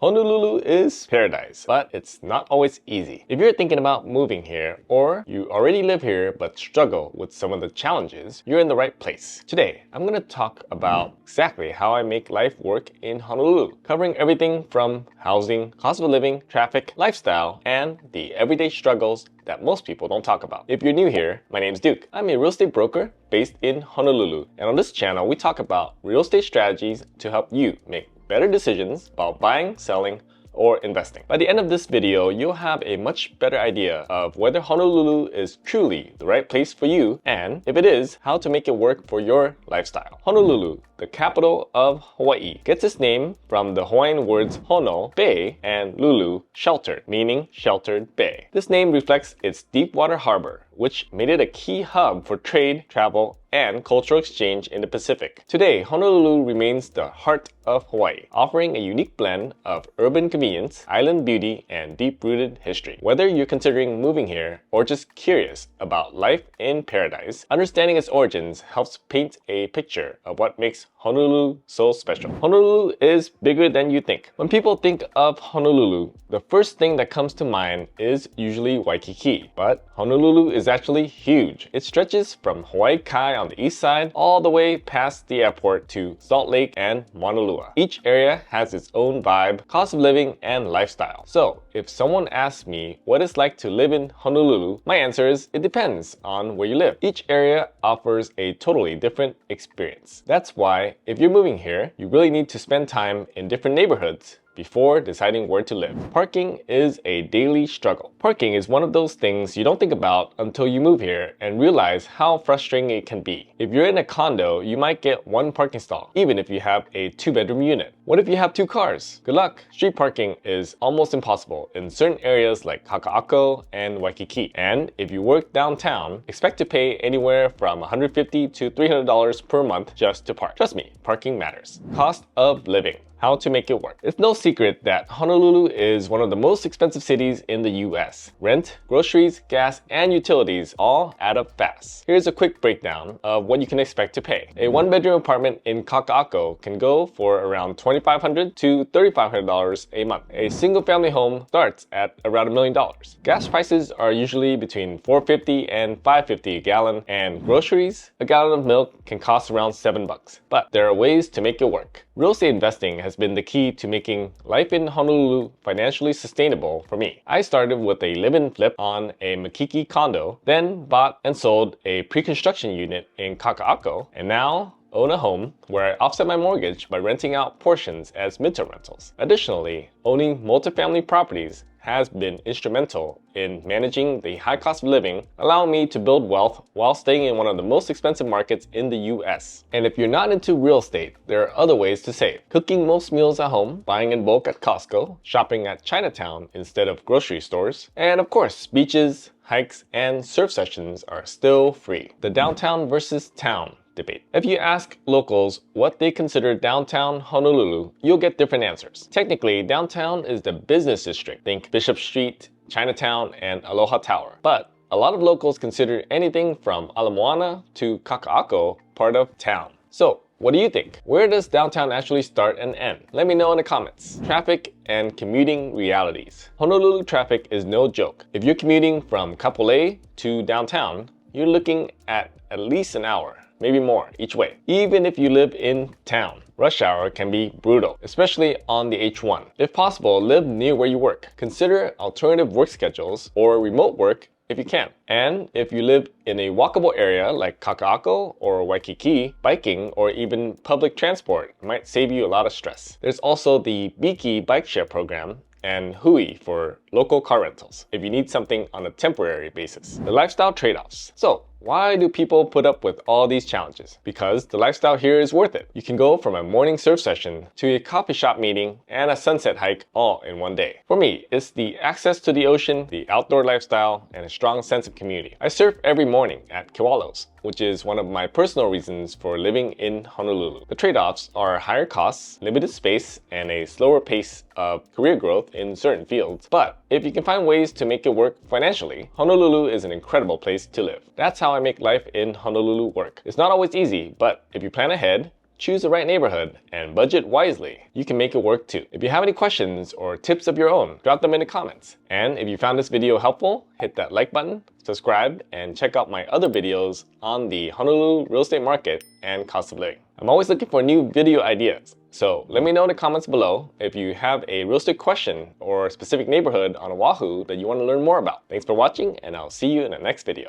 Honolulu is paradise, but it's not always easy. If you're thinking about moving here, or you already live here but struggle with some of the challenges, you're in the right place. Today, I'm going to talk about exactly how I make life work in Honolulu, covering everything from housing, cost of living, traffic, lifestyle, and the everyday struggles that most people don't talk about. If you're new here, my name's Duke. I'm a real estate broker based in Honolulu, and on this channel, we talk about real estate strategies to help you make better decisions about buying, selling, or investing. By the end of this video, you'll have a much better idea of whether Honolulu is truly the right place for you, and if it is, how to make it work for your lifestyle. Honolulu, the capital of Hawaii, gets its name from the Hawaiian words hono, bay, and lulu, sheltered, meaning sheltered bay. This name reflects its deep water harbor, which made it a key hub for trade, travel, and cultural exchange in the Pacific. Today, Honolulu remains the heart of Hawaii, offering a unique blend of urban convenience, island beauty, and deep-rooted history. Whether you're considering moving here or just curious about life in paradise, understanding its origins helps paint a picture of what makes Honolulu so special. Honolulu is bigger than you think. When people think of Honolulu, the first thing that comes to mind is usually Waikiki, but Honolulu is actually huge. It stretches from Hawaii Kai on the east side all the way past the airport to Salt Lake and Mauna Loa. Each area has its own vibe, cost of living, and lifestyle. So if someone asks me what it's like to live in Honolulu, my answer is it depends on where you live. Each area offers a totally different experience. That's why if you're moving here, you really need to spend time in different neighborhoods before deciding where to live. Parking is a daily struggle. Parking is one of those things you don't think about until you move here and realize how frustrating it can be. If you're in a condo, you might get one parking stall, even if you have a 2-bedroom unit. What if you have 2 cars? Good luck! Street parking is almost impossible in certain areas like Kaka'ako and Waikiki. And if you work downtown, expect to pay anywhere from $150 to $300 per month just to park. Trust me, parking matters. Cost of living. How to make it work. It's no secret that Honolulu is one of the most expensive cities in the US. Rent, groceries, gas, and utilities all add up fast. Here's a quick breakdown of what you can expect to pay. A 1-bedroom apartment in Kaka'ako can go for around $2,500 to $3,500 a month. A single-family home starts at around $1 million. Gas prices are usually between $4.50 and $5.50 a gallon, and groceries, a gallon of milk can cost around $7. But there are ways to make it work. Real estate investing has been the key to making life in Honolulu financially sustainable for me. I started with a live-in flip on a Makiki condo, then bought and sold a pre-construction unit in Kaka'ako, and now own a home where I offset my mortgage by renting out portions as midterm rentals. Additionally, owning multifamily properties has been instrumental in managing the high cost of living, allowing me to build wealth while staying in one of the most expensive markets in the US. And if you're not into real estate, there are other ways to save. Cooking most meals at home, buying in bulk at Costco, shopping at Chinatown instead of grocery stores, and of course, beaches, hikes, and surf sessions are still free. The downtown versus town debate. If you ask locals what they consider downtown Honolulu, you'll get different answers. Technically, downtown is the business district. Think Bishop Street, Chinatown, and Aloha Tower. But a lot of locals consider anything from Ala Moana to Kaka'ako part of town. So, what do you think? Where does downtown actually start and end? Let me know in the comments. Traffic and commuting realities. Honolulu traffic is no joke. If you're commuting from Kapolei to downtown, you're looking at least an hour, maybe more each way. Even if you live in town, rush hour can be brutal, especially on the H1. If possible, live near where you work. Consider alternative work schedules or remote work if you can. And if you live in a walkable area like Kaka'ako or Waikiki, biking or even public transport might save you a lot of stress. There's also the Biki bike share program and Hui for local car rentals if you need something on a temporary basis. The lifestyle trade-offs. So, why do people put up with all these challenges? Because the lifestyle here is worth it. You can go from a morning surf session to a coffee shop meeting and a sunset hike all in one day. For me, it's the access to the ocean, the outdoor lifestyle, and a strong sense of community. I surf every morning at Kewalos, which is one of my personal reasons for living in Honolulu. The trade-offs are higher costs, limited space, and a slower pace of career growth in certain fields. But if you can find ways to make it work financially, Honolulu is an incredible place to live. That's how I make life in Honolulu work. It's not always easy, but if you plan ahead, choose the right neighborhood, and budget wisely, you can make it work too. If you have any questions or tips of your own, drop them in the comments. And if you found this video helpful, hit that like button, subscribe, and check out my other videos on the Honolulu real estate market and cost of living. I'm always looking for new video ideas. So let me know in the comments below if you have a real estate question or a specific neighborhood on Oahu that you want to learn more about. Thanks for watching, and I'll see you in the next video.